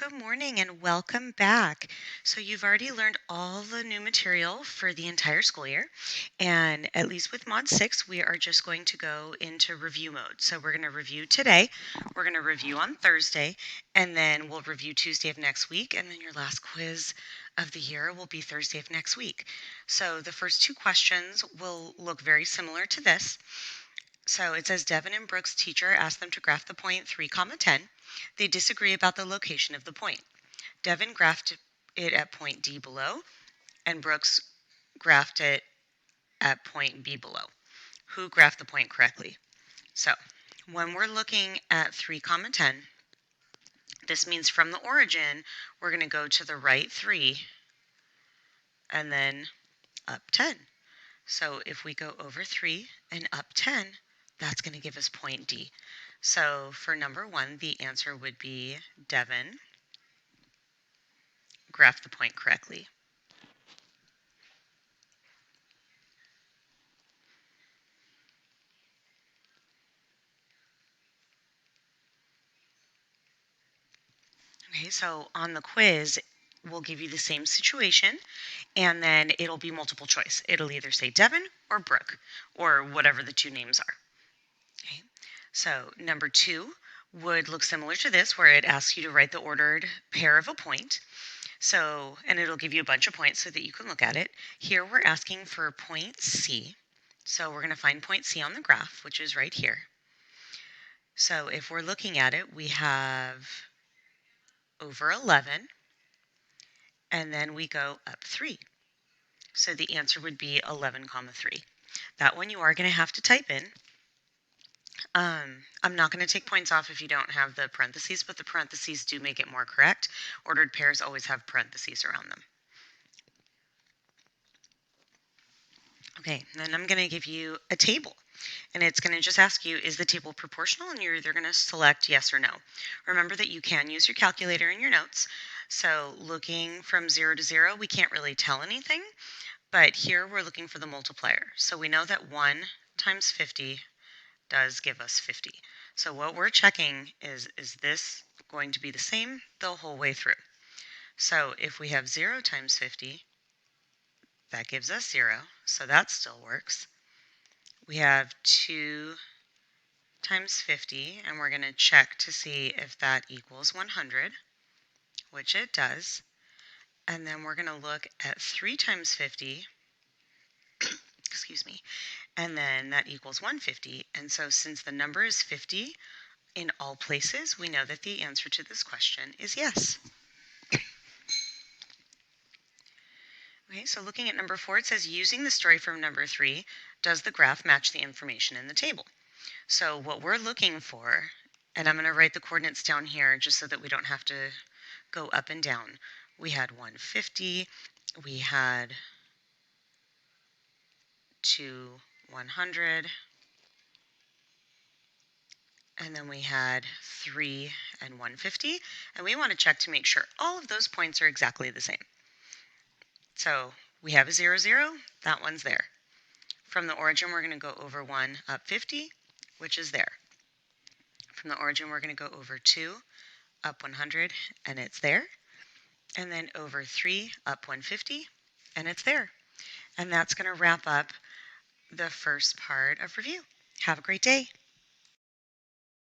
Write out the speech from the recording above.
Good morning and welcome back. So you've already learned all the new material for the entire school year, and at least with Mod 6, we are just going to go into review mode. So we're going to review today, we're going to review on Thursday, and then we'll review Tuesday of next week, and then your last quiz of the year will be Thursday of next week. So the first two questions will look very similar to this. So it says Devin and Brooke's teacher asked them to graph the point 3, 10. They disagree about the location of the point. Devin graphed it at point D below, and Brooks graphed it at point B below. Who graphed the point correctly? So when we're looking at 3, 10, this means from the origin, we're going to go to the right 3 and then up 10. So if we go over 3 and up 10, that's going to give us point D. So for number 1, the answer would be Devin graphed the point correctly. Okay, so on the quiz, we'll give you the same situation, and then it'll be multiple choice. It'll either say Devin or Brooke, or whatever the two names are. Okay, so number 2 would look similar to this, where it asks you to write the ordered pair of a point. So, and it'll give you a bunch of points so that you can look at it. Here we're asking for point C. So we're going to find point C on the graph, which is right here. So if we're looking at it, we have over 11, and then we go up 3. So the answer would be 11, 3. That one you are going to have to type in. I'm not going to take points off if you don't have the parentheses, but the parentheses do make it more correct. Ordered pairs always have parentheses around them. Okay, then I'm going to give you a table, and it's going to just ask you, is the table proportional? And you're either going to select yes or no. Remember that you can use your calculator in your notes. So looking from 0 to 0, we can't really tell anything, but here we're looking for the multiplier. So we know that 1 times 50 does give us 50. So what we're checking is this going to be the same the whole way through? So if we have 0 times 50, that gives us 0, so that still works. We have 2 times 50, and we're going to check to see if that equals 100, which it does. And then we're going to look at 3 times 50, excuse me, and then that equals 150. And so since the number is 50 in all places, we know that the answer to this question is yes. Okay, so looking at number 4, it says using the story from number 3, does the graph match the information in the table? So what we're looking for, and I'm going to write the coordinates down here just so that we don't have to go up and down. We had 150, we had 100, and then we had 3 and 150, and we want to check to make sure all of those points are exactly the same. So we have a 0, 0, that one's there. From the origin, we're going to go over 1 up 50, which is there. From the origin, we're going to go over 2 up 100, and it's there. And then over 3 up 150, and it's there. And that's going to wrap up the first part of review. Have a great day.